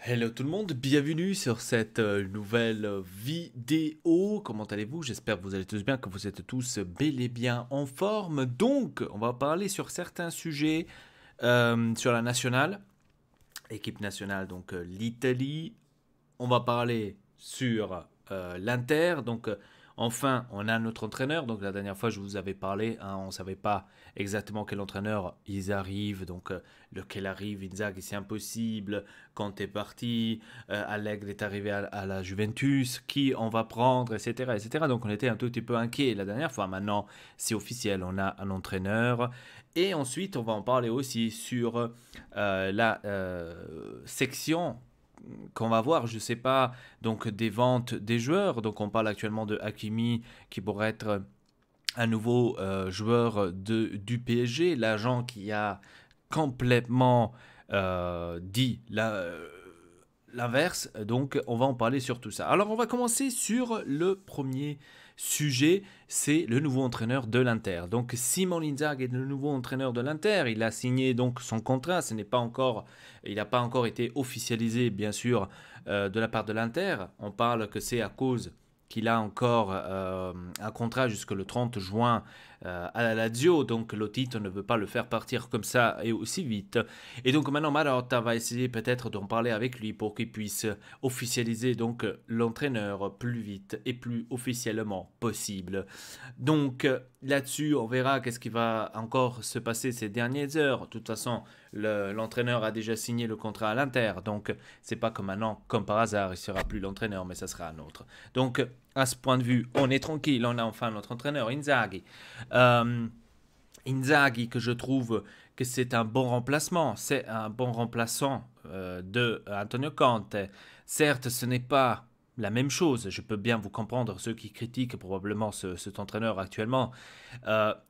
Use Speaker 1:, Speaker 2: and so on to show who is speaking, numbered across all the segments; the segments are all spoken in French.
Speaker 1: Hello tout le monde, bienvenue sur cette nouvelle vidéo. Comment allez-vous? J'espère que vous allez tous bien, que vous êtes tous bel et bien en forme. Donc, on va parler sur certains sujets sur la nationale, équipe nationale, donc l'Italie. On va parler sur l'Inter. Donc, enfin, on a notre entraîneur. Donc, la dernière fois, je vous avais parlé. Hein, on ne savait pas exactement quel entraîneur ils arrivent. Donc, lequel arrive. Inzaghi, c'est impossible. Quand est parti. Allegri est arrivé à la Juventus. Qui on va prendre, etc., etc. Donc, on était un tout petit peu inquiet la dernière fois. Maintenant, c'est officiel. On a un entraîneur. Et ensuite, on va en parler aussi sur la section qu'on va voir, je sais pas, donc des ventes des joueurs. Donc on parle actuellement de Hakimi qui pourrait être un nouveau joueur du PSG, l'agent qui a complètement dit l'inverse. Donc on va en parler sur tout ça. Alors on va commencer sur le premier sujet, c'est le nouveau entraîneur de l'Inter. Donc Simone Inzaghi est le nouveau entraîneur de l'Inter. Il a signé donc son contrat. Il n'a pas encore été officialisé, bien sûr, de la part de l'Inter. On parle que c'est à cause qu'il a encore un contrat jusque le 30 juin à la Lazio, donc Lotito ne veut pas le faire partir comme ça et aussi vite. Et donc maintenant Marotta va essayer peut-être d'en parler avec lui pour qu'il puisse officialiser donc l'entraîneur plus vite et plus officiellement possible. Donc là-dessus, on verra qu'est-ce qui va encore se passer ces dernières heures. De toute façon, l'entraîneur a déjà signé le contrat à l'Inter, donc c'est pas comme maintenant, comme par hasard, il sera plus l'entraîneur, mais ça sera un autre. Donc à ce point de vue, on est tranquille, on a enfin notre entraîneur Inzaghi. Euh, Inzaghi, que je trouve que c'est un bon remplacement, c'est un bon remplaçant de Antonio Conte. Certes, ce n'est pas la même chose, je peux bien vous comprendre ceux qui critiquent probablement cet entraîneur actuellement,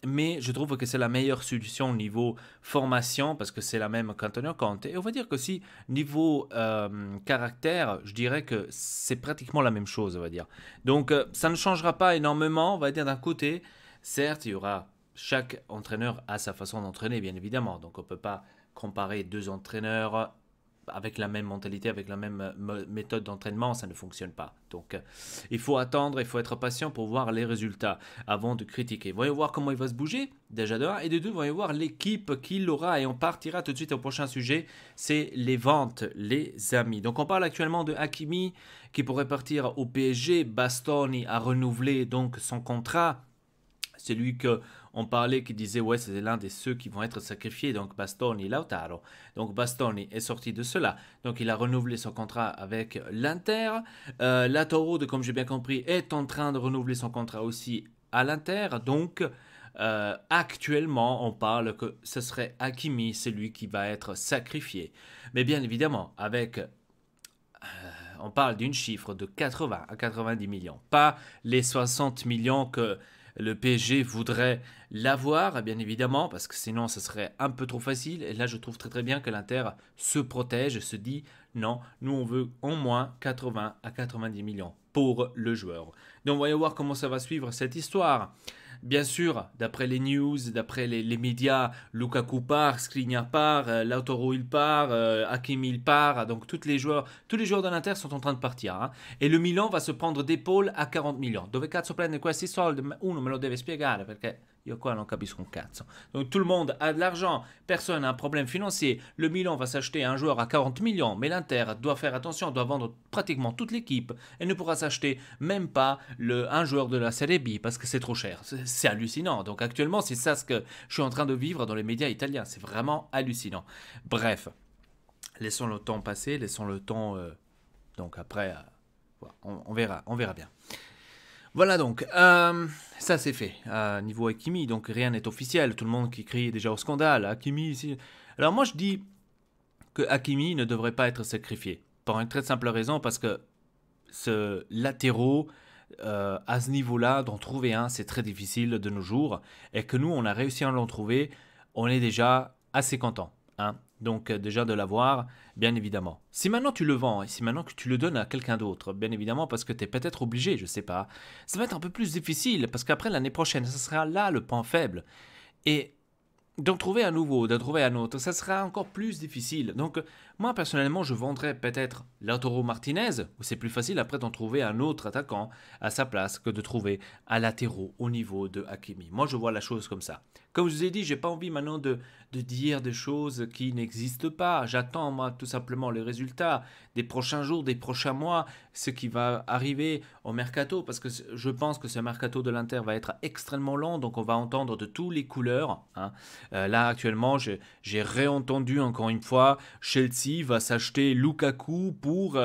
Speaker 1: mais je trouve que c'est la meilleure solution au niveau formation parce que c'est la même qu'Antonio Conte. Et on va dire que si niveau caractère, je dirais que c'est pratiquement la même chose, on va dire. Donc ça ne changera pas énormément, on va dire d'un côté. Certes, il y aura chaque entraîneur a sa façon d'entraîner, bien évidemment. Donc on ne peut pas comparer deux entraîneurs avec la même mentalité, avec la même méthode d'entraînement, ça ne fonctionne pas. Donc il faut attendre, il faut être patient pour voir les résultats avant de critiquer. Voyons voir comment il va se bouger, déjà de 1, et de 2, voyons voir l'équipe qu'il aura. Et on partira tout de suite au prochain sujet, c'est les ventes, les amis. Donc on parle actuellement de Hakimi qui pourrait partir au PSG. Bastoni a renouvelé donc son contrat. C'est lui que on parlait qui disait ouais c'est l'un de ceux qui vont être sacrifiés, donc Bastoni, Lautaro. Donc Bastoni est sorti de cela, donc il a renouvelé son contrat avec l'Inter. Lautaro, comme j'ai bien compris, est en train de renouveler son contrat aussi à l'Inter. Donc actuellement on parle que ce serait Hakimi, c'est lui qui va être sacrifié. Mais bien évidemment avec on parle d'une chiffre de 80 à 90 millions, pas les 60 millions que le PSG voudrait l'avoir, bien évidemment, parce que sinon ce serait un peu trop facile. Et là, je trouve très très bien que l'Inter se protège, se dit non, nous on veut au moins 80 à 90 millions pour le joueur. Donc, voyons voir comment ça va suivre cette histoire. Bien sûr, d'après les news, d'après les médias, Lukaku part, Skriniar part, Lautaro il part, Hakimi il part, donc tous les joueurs de l'Inter sont en train de partir. Hein. Et le Milan va se prendre d'épaule à 40 millions. Dove cazzo prende questi soldi? Uno me lo deve spiegare perché io qua non capisco un cazzo. Donc tout le monde a de l'argent, personne n'a un problème financier. Le Milan va s'acheter un joueur à 40 millions, mais l'Inter doit faire attention, doit vendre pratiquement toute l'équipe et ne pourra s'acheter même pas un joueur de la Serie B parce que c'est trop cher. C'est hallucinant. Donc actuellement, c'est ça ce que je suis en train de vivre dans les médias italiens. C'est vraiment hallucinant. Bref, laissons le temps passer, laissons le temps. Donc après, on verra bien. Voilà donc, ça c'est fait. Niveau Hakimi, donc rien n'est officiel. Tout le monde qui crie déjà au scandale. Hakimi ici. Alors moi je dis que Hakimi ne devrait pas être sacrifié. Pour une très simple raison, parce que ce latéraux, à ce niveau-là, d'en trouver un, c'est très difficile de nos jours. Et que nous, on a réussi à l'en trouver, on est déjà assez content. Hein. Donc déjà de l'avoir, bien évidemment. Si maintenant tu le vends, et si maintenant que tu le donnes à quelqu'un d'autre, bien évidemment parce que tu es peut-être obligé, je sais pas, ça va être un peu plus difficile, parce qu'après l'année prochaine, ce sera là le point faible. Et d'en trouver un nouveau, d'en trouver un autre, ça sera encore plus difficile. Donc Moi, personnellement, je vendrais peut-être Lautaro Martinez, où c'est plus facile après d'en trouver un autre attaquant à sa place que de trouver un latéraux au niveau de Hakimi. Moi, je vois la chose comme ça. Comme je vous ai dit, j'ai pas envie maintenant de dire des choses qui n'existent pas. J'attends, moi, tout simplement les résultats des prochains jours, des prochains mois, ce qui va arriver au mercato, parce que je pense que ce mercato de l'Inter va être extrêmement long, donc on va entendre de tous les couleurs. Hein. Là, actuellement, j'ai réentendu encore une fois, Chelsea va s'acheter Lukaku pour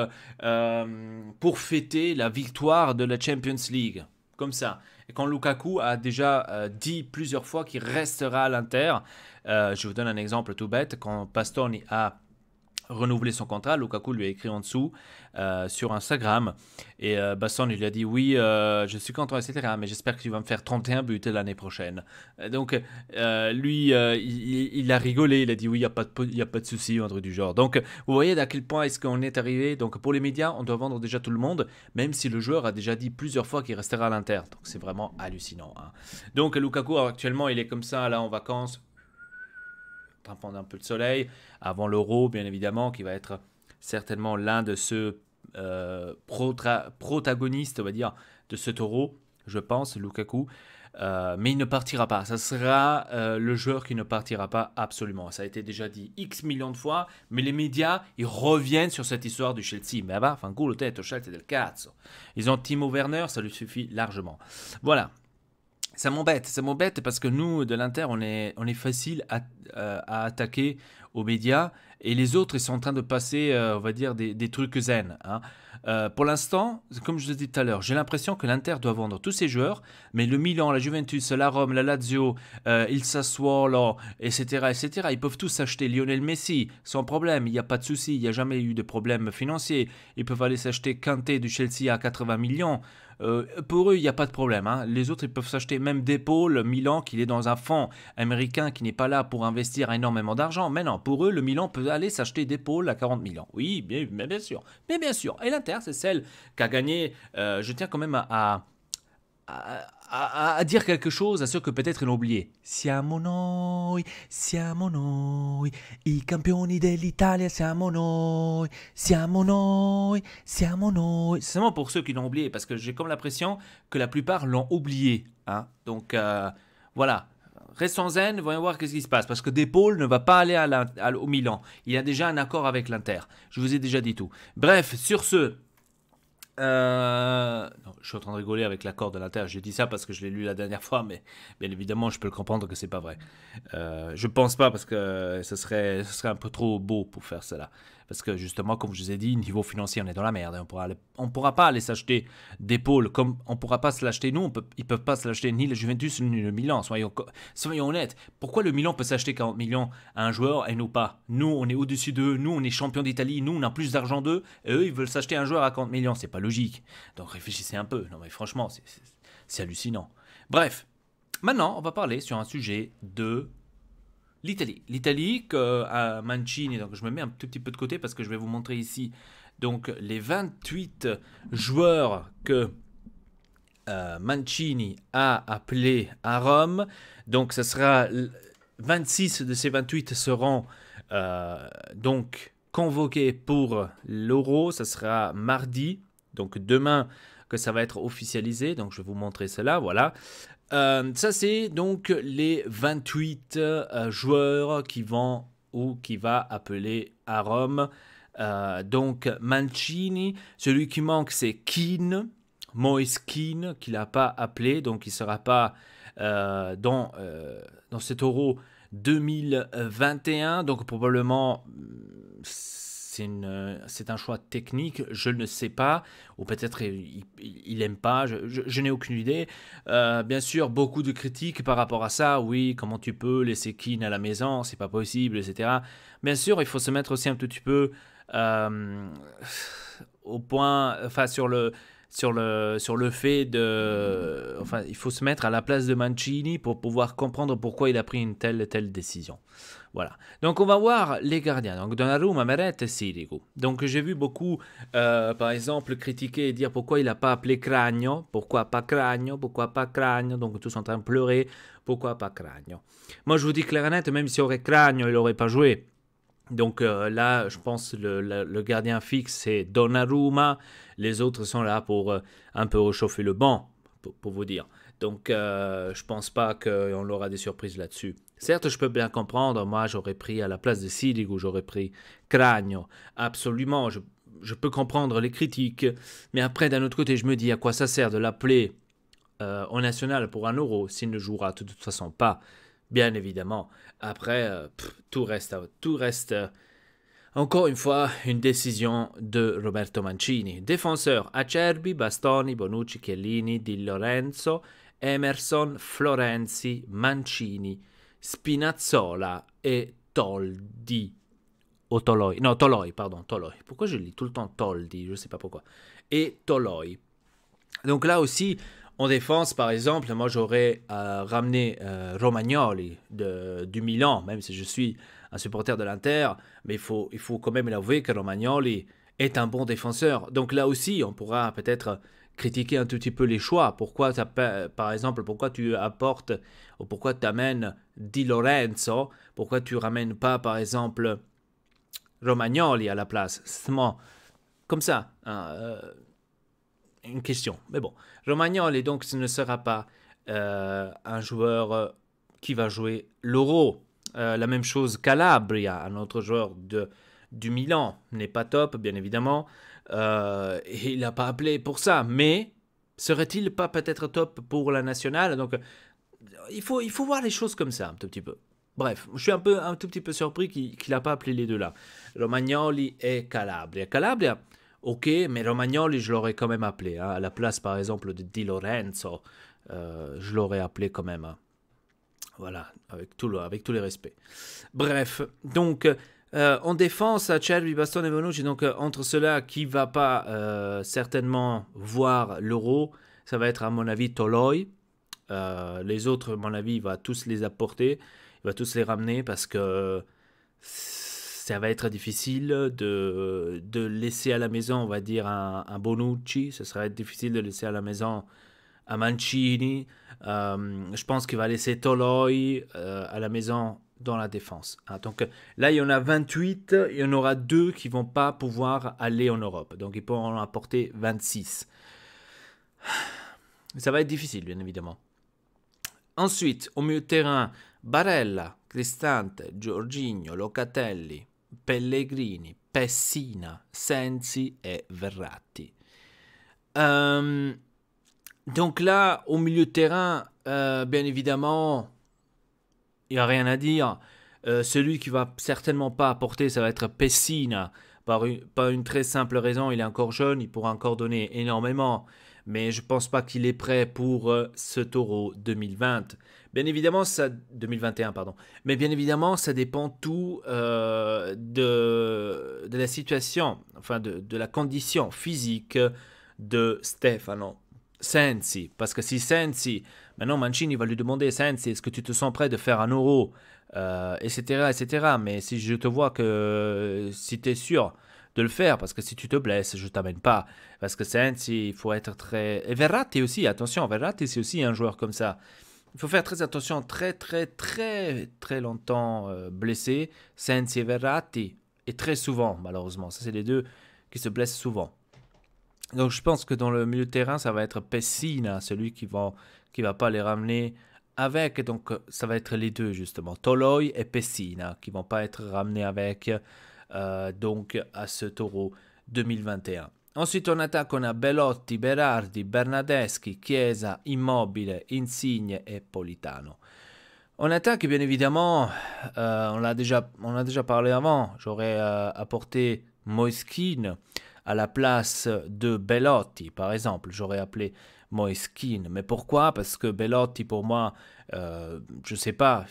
Speaker 1: fêter la victoire de la Champions League. Comme ça. Et quand Lukaku a déjà dit plusieurs fois qu'il restera à l'Inter, je vous donne un exemple tout bête, quand Pastoni a renouvelé son contrat, Lukaku lui a écrit en dessous sur Instagram et Basson lui a dit oui je suis content etc mais j'espère que tu vas me faire 31 buts l'année prochaine. Donc lui il a rigolé, il a dit oui il y a pas de souci un truc du genre. Donc vous voyez à quel point est-ce qu'on est arrivé. Donc pour les médias on doit vendre déjà tout le monde même si le joueur a déjà dit plusieurs fois qu'il restera à l'Inter, donc c'est vraiment hallucinant hein. Donc Lukaku actuellement il est comme ça là en vacances, en train de prendre un peu de soleil avant l'Euro, bien évidemment, qui va être certainement l'un de ceux protagonistes, on va dire, de cet Euro, je pense, Lukaku. Mais il ne partira pas. Ça sera le joueur qui ne partira pas absolument. Ça a été déjà dit X millions de fois, mais les médias, ils reviennent sur cette histoire du Chelsea. Mais va, fanculo te, Chelsea del cazzo. Ils ont Timo Werner, ça lui suffit largement. Voilà. Ça m'embête parce que nous, de l'Inter, on est facile à attaquer aux médias et les autres, ils sont en train de passer, on va dire, des trucs zen. Hein. Pour l'instant, comme je vous ai dit tout à l'heure, j'ai l'impression que l'Inter doit vendre tous ses joueurs, mais le Milan, la Juventus, la Rome, la Lazio, il Sassuolo, etc., ils peuvent tous acheter Lionel Messi sans problème, il n'y a pas de souci, il n'y a jamais eu de problème financier. Ils peuvent aller s'acheter Kanté du Chelsea à 80 millions. Pour eux, il n'y a pas de problème. Hein. Les autres, ils peuvent s'acheter même d'épaule Milan, qui est dans un fonds américain qui n'est pas là pour investir énormément d'argent. Mais non, pour eux, le Milan peut aller s'acheter d'épaule à 40 millions. Oui, bien sûr. Mais bien sûr. Et l'Inter, c'est celle qui a gagné. Je tiens quand même à dire quelque chose à ceux que peut-être ils ont oublié. Siamo noi, i campioni dell'Italia, siamo noi. C'est seulement pour ceux qui l'ont oublié, parce que j'ai comme l'impression que la plupart l'ont oublié. Hein. Donc voilà. Restons zen, voyons voir qu'est-ce qui se passe. Parce que Depol ne va pas aller au Milan. Il a déjà un accord avec l'Inter. Je vous ai déjà dit tout. Bref, sur ce... non, je suis en train de rigoler avec l'accord de l'Inter. J'ai dit ça parce que je l'ai lu la dernière fois, mais bien évidemment, je peux le comprendre que c'est pas vrai. Je pense pas parce que ce serait un peu trop beau pour faire cela. Parce que justement, comme je vous ai dit, niveau financier, on est dans la merde. On pourra pas aller s'acheter d'épaule comme on pourra pas se l'acheter nous. Ils peuvent pas se l'acheter ni le Juventus ni le Milan. Soyons honnêtes. Pourquoi le Milan peut s'acheter 40 millions à un joueur et nous pas? Nous, on est au-dessus d'eux. Nous, on est champion d'Italie. Nous, on a plus d'argent d'eux. Et eux, ils veulent s'acheter un joueur à 40 millions. C'est pas logique. Donc réfléchissez un peu. Non, mais franchement, c'est hallucinant. Bref, maintenant, on va parler sur un sujet de l'Italie. L'Italie, à Mancini, donc je me mets un tout petit peu de côté parce que je vais vous montrer ici donc, les 28 joueurs que Mancini a appelés à Rome. Donc, ce sera 26 de ces 28 seront donc convoqués pour l'Euro. Ce sera mardi, donc demain que ça va être officialisé. Donc, je vais vous montrer cela, voilà. Ça, c'est donc les 28 joueurs qui va appeler à Rome. Donc, Mancini, celui qui manque, c'est Kean, Moïse Kean, qu'il n'a pas appelé. Donc, il ne sera pas dans cet Euro 2021. Donc, probablement... c'est un choix technique, je ne sais pas, ou peut-être il n'aime pas, je n'ai aucune idée. Bien sûr, beaucoup de critiques par rapport à ça, oui, comment tu peux laisser Kean à la maison, c'est pas possible, etc. Bien sûr, il faut se mettre aussi un petit peu au point, enfin sur le fait de... Enfin, il faut se mettre à la place de Mancini pour pouvoir comprendre pourquoi il a pris une telle décision. Voilà. Donc, on va voir les gardiens. Donc, Donnarumma, Meret et Sirigu. Donc, j'ai vu beaucoup, par exemple, critiquer et dire pourquoi il n'a pas appelé Cragno. Pourquoi pas Cragno? Donc, tous sont en train de pleurer. Pourquoi pas Cragno? Moi, je vous dis clair et net, même si aurait Cragno, il n'aurait pas joué. Donc là, je pense le gardien fixe, c'est Donnarumma. Les autres sont là pour un peu réchauffer le banc, pour vous dire. Donc je pense pas qu'on aura des surprises là-dessus. Certes, je peux bien comprendre, moi j'aurais pris à la place de Sirigu, j'aurais pris Cragno. Absolument, je peux comprendre les critiques. Mais après, d'un autre côté, je me dis à quoi ça sert de l'appeler au national pour un euro s'il ne jouera de toute façon pas, bien évidemment. Après, tout reste encore une fois une décision de Roberto Mancini. Défenseur: Acerbi, Bastoni, Bonucci, Chiellini, Di Lorenzo, Emerson, Florenzi, Mancini, Spinazzola et Toldi. O Toloi. Non, Toloi, pardon, Toloi. Pourquoi je lis tout le temps Toldi? Je ne sais pas pourquoi. Et Toloi. Donc là aussi, en défense, par exemple, moi j'aurais ramené Romagnoli du Milan, même si je suis un supporter de l'Inter, mais il faut quand même l'avouer que Romagnoli est un bon défenseur. Donc là aussi, on pourra peut-être critiquer un tout petit peu les choix. Pourquoi, par exemple, pourquoi tu apportes ou pourquoi tu amènes Di Lorenzo? Pourquoi tu ramènes pas, par exemple, Romagnoli à la place? C'est comme ça. Hein, une question. Mais bon, Romagnoli, donc, ce ne sera pas un joueur qui va jouer l'Euro. La même chose Calabria, un autre joueur du Milan, n'est pas top, bien évidemment. Et il n'a pas appelé pour ça. Mais serait-il pas peut-être top pour la nationale? Donc, il faut voir les choses comme ça, un tout petit peu. Bref, je suis un tout petit peu surpris qu'il n'a pas appelé les deux là. Romagnoli et Calabria. Calabria, ok, mais Romagnoli, je l'aurais quand même appelé. Hein, à la place, par exemple, de Di Lorenzo, je l'aurais appelé quand même. Hein. Voilà, avec tous les respects. Bref, donc, en défense, Acerbi, Bastoni et Bonucci, donc entre ceux-là qui ne va pas certainement voir l'Euro, ça va être à mon avis Toloi. Les autres, à mon avis, il va tous les apporter, il va tous les ramener parce que ça va être difficile de laisser à la maison, on va dire, un Bonucci. Ce serait difficile de laisser à la maison un Mancini. Je pense qu'il va laisser Toloi à la maison dans la défense. Hein. Donc là, il y en a 28, il y en aura 2 qui ne vont pas pouvoir aller en Europe. Donc ils pourront en apporter 26. Ça va être difficile, bien évidemment. Ensuite, au milieu de terrain, Barella, Cristante, Jorginho, Locatelli, Pellegrini, Pessina, Sensi et Verratti. Donc là, au milieu de terrain, bien évidemment, il n'y a rien à dire. Celui qui va certainement pas apporter, ça va être Pessina. Par une très simple raison, il est encore jeune, il pourra encore donner énormément. Mais je ne pense pas qu'il est prêt pour ce Taureau 2020. Bien évidemment, 2021, pardon. Mais bien évidemment, ça dépend tout de la situation, enfin de la condition physique de Stefano Sensi. Parce que si Sensi, maintenant Mancini va lui demander, Sensi, est-ce que tu te sens prêt de faire un Euro, etc., etc. Mais si je te vois que si tu es sûr de le faire, parce que si tu te blesses, je t'amène pas. Parce que Sensi, il faut être très... Et Verratti aussi, attention, Verratti c'est aussi un joueur comme ça. Il faut faire très attention, très longtemps blessé. Sensi et Verratti, et très souvent, malheureusement. Ça, c'est les deux qui se blessent souvent. Donc je pense que dans le milieu de terrain, ça va être Pessina, celui qui va pas les ramener avec. Donc ça va être les deux, justement. Toloi et Pessina, qui vont pas être ramenés avec... donc à ce Taureau 2021. Ensuite en attaque on a Belotti, Berardi, Bernardeschi, Chiesa, Immobile, Insigne et Politano. En attaque bien évidemment, on a déjà parlé avant, j'aurais apporté Moiskin à la place de Belotti par exemple, j'aurais appelé Moiskin. Mais pourquoi? Parce que Belotti pour moi, je sais pas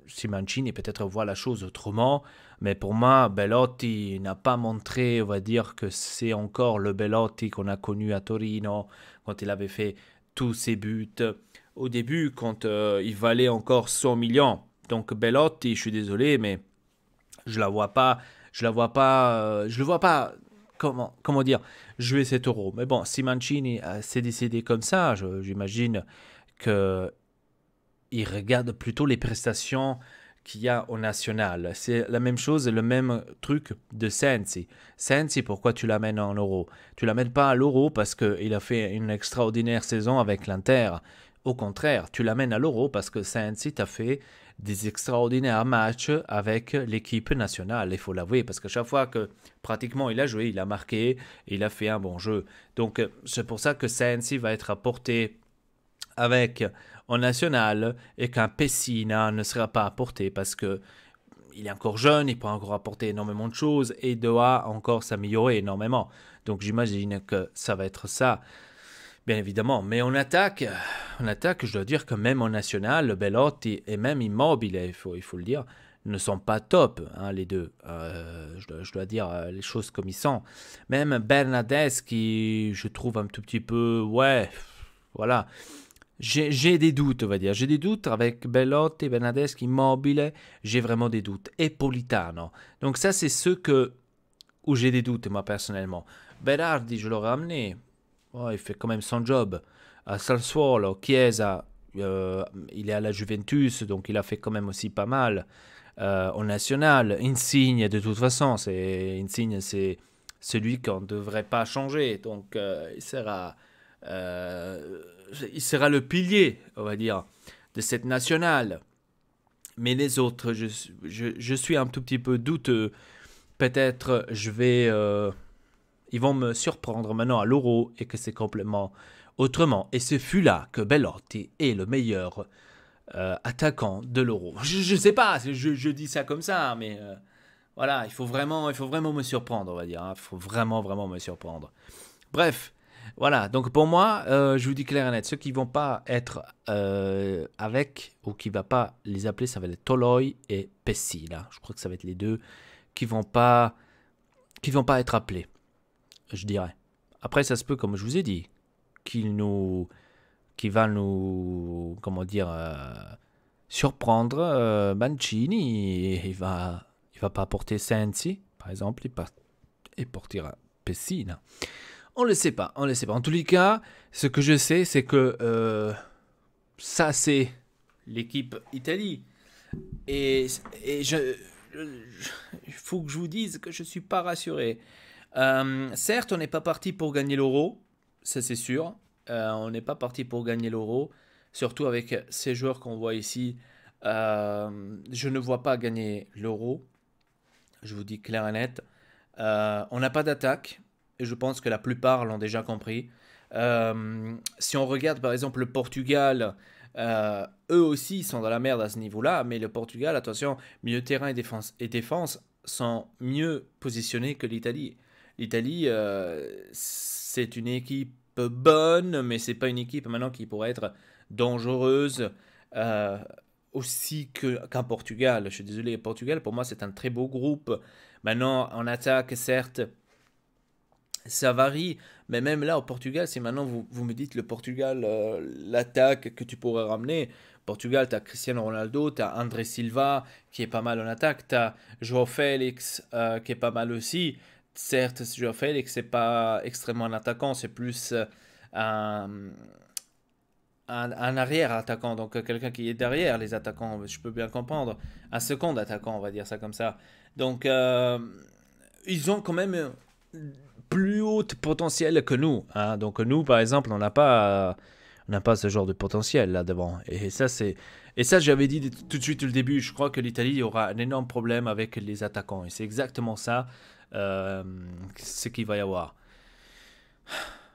Speaker 1: si Mancini peut-être voit la chose autrement, mais pour moi, Belotti n'a pas montré, on va dire, que c'est encore le Belotti qu'on a connu à Torino, quand il avait fait tous ses buts au début, quand il valait encore 100 millions. Donc Belotti, je suis désolé, mais je le vois pas, comment dire, jouer cet Euro. Mais bon, si Mancini s'est décidé comme ça, j'imagine que il regarde plutôt les prestations qu'il y a au national. C'est la même chose, le même truc de Sensi. Sensi, pourquoi tu l'amènes en Euro? Tu l'amènes pas à l'Euro parce qu'il a fait une extraordinaire saison avec l'Inter. Au contraire, tu l'amènes à l'Euro parce que Sensi t'a fait des extraordinaires matchs avec l'équipe nationale, il faut l'avouer, parce que chaque fois que pratiquement il a joué, il a marqué, il a fait un bon jeu. Donc c'est pour ça que Sensi va être apporté avec en national et qu'un Pessina ne sera pas apporté parce que il est encore jeune, il peut encore apporter énormément de choses et doit encore s'améliorer énormément. Donc j'imagine que ça va être ça. Bien évidemment, mais en attaque, je dois dire que même en national, Belotti et même Immobile, il faut le dire, ne sont pas top, hein, les deux. Je dois dire les choses comme ils sont. Même Bernadette, qui je trouve un tout petit peu, ouais, voilà. J'ai des doutes, on va dire. J'ai des doutes avec Belotti, Bernadette, Immobile, j'ai vraiment des doutes. Et Politano. Donc ça, c'est où j'ai des doutes, moi, personnellement. Berardi, je l'aurais amené. Oh, il fait quand même son job. À Sassuolo, Chiesa, il est à la Juventus, donc il a fait quand même aussi pas mal. Au national, Insigne, de toute façon, Insigne, c'est celui qu'on ne devrait pas changer. Donc il sera le pilier, on va dire, de cette nationale. Mais les autres, je suis un tout petit peu douteux. Peut-être ils vont me surprendre maintenant à l'Euro et que c'est complètement autrement. Et ce fut là que Belotti est le meilleur attaquant de l'Euro. Je ne sais pas, je dis ça comme ça, mais voilà, il faut vraiment me surprendre, on va dire. Il faut vraiment me surprendre. Bref, voilà. Donc pour moi, je vous dis clair et net, ceux qui ne vont pas être avec, ou qui ne va pas les appeler, ça va être Toloi et Pessina. Je crois que ça va être les deux qui vont pas être appelés, je dirais. Après, ça se peut, comme je vous ai dit, qu'il va nous, comment dire, surprendre Mancini. Il va pas porter Sensi, par exemple, il portera Pessina. On le sait pas. En tous les cas, ce que je sais, c'est que ça, c'est l'équipe Italie. Et il faut que je vous dise que je suis pas rassuré. Certes, on n'est pas parti pour gagner l'Euro, ça c'est sûr. On n'est pas parti pour gagner l'Euro, surtout avec ces joueurs qu'on voit ici. Je ne vois pas gagner l'Euro, je vous dis clair et net. On n'a pas d'attaque, et je pense que la plupart l'ont déjà compris. Si on regarde par exemple le Portugal, eux aussi ils sont dans la merde à ce niveau-là, mais le Portugal, attention, milieu de terrain et défense sont mieux positionnés que l'Italie. L'Italie, c'est une équipe bonne, mais c'est pas une équipe maintenant qui pourrait être dangereuse aussi qu'un Portugal. Je suis désolé, Portugal, pour moi, c'est un très beau groupe. Maintenant, en attaque, certes, ça varie, mais même là, au Portugal, si maintenant vous me dites le Portugal, l'attaque que tu pourrais ramener, Portugal, tu as Cristiano Ronaldo, tu as André Silva qui est pas mal en attaque, tu as João Félix qui est pas mal aussi. Certes, João Félix, c'est pas extrêmement un attaquant, c'est plus un, un arrière-attaquant, donc quelqu'un qui est derrière les attaquants, je peux bien comprendre. Un second attaquant, on va dire ça comme ça. Donc, ils ont quand même plus haut potentiel que nous. Hein. Donc, nous, par exemple, on n'a pas ce genre de potentiel là devant. Et ça, j'avais dit tout de suite au début, je crois que l'Italie aura un énorme problème avec les attaquants. Et c'est exactement ça ce qu'il va y avoir.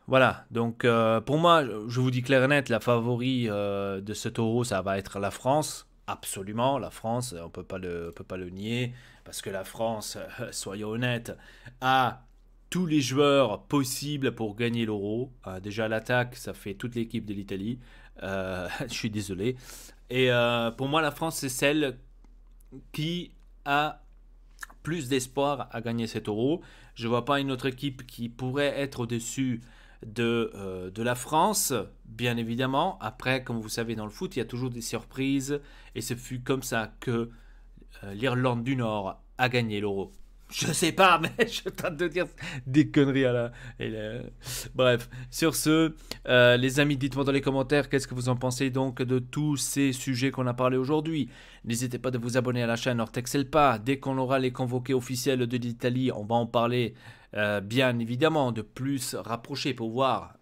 Speaker 1: Voilà, donc pour moi, je vous dis clair et net, la favori de ce taureau, ça va être la France. Absolument, la France, on peut pas le nier, parce que la France, soyons honnêtes, a tous les joueurs possibles pour gagner l'Euro. Déjà l'attaque, ça fait toute l'équipe de l'Italie. Je suis désolé. Et pour moi, la France, c'est celle qui a plus d'espoir à gagner cet Euro. Je ne vois pas une autre équipe qui pourrait être au-dessus de la France, bien évidemment. Après, comme vous savez, dans le foot, il y a toujours des surprises. Et ce fut comme ça que l'Irlande du Nord a gagné l'Euro. Je sais pas, mais je tente de dire des conneries à Bref, sur ce, les amis, dites-moi dans les commentaires qu'est-ce que vous en pensez donc de tous ces sujets qu'on a parlé aujourd'hui. N'hésitez pas de vous abonner à la chaîne Ortexelpa. Dès qu'on aura les convoqués officiels de l'Italie, on va en parler bien évidemment de plus rapproché pour voir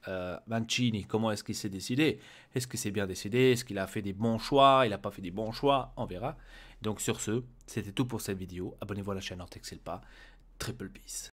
Speaker 1: Mancini, comment est-ce qu'il s'est décidé. Est-ce que c'est bien décidé? Est-ce qu'il a fait des bons choix? Il n'a pas fait des bons choix? On verra. Donc sur ce, c'était tout pour cette vidéo. Abonnez-vous à la chaîne Ortexelpa. Triple peace.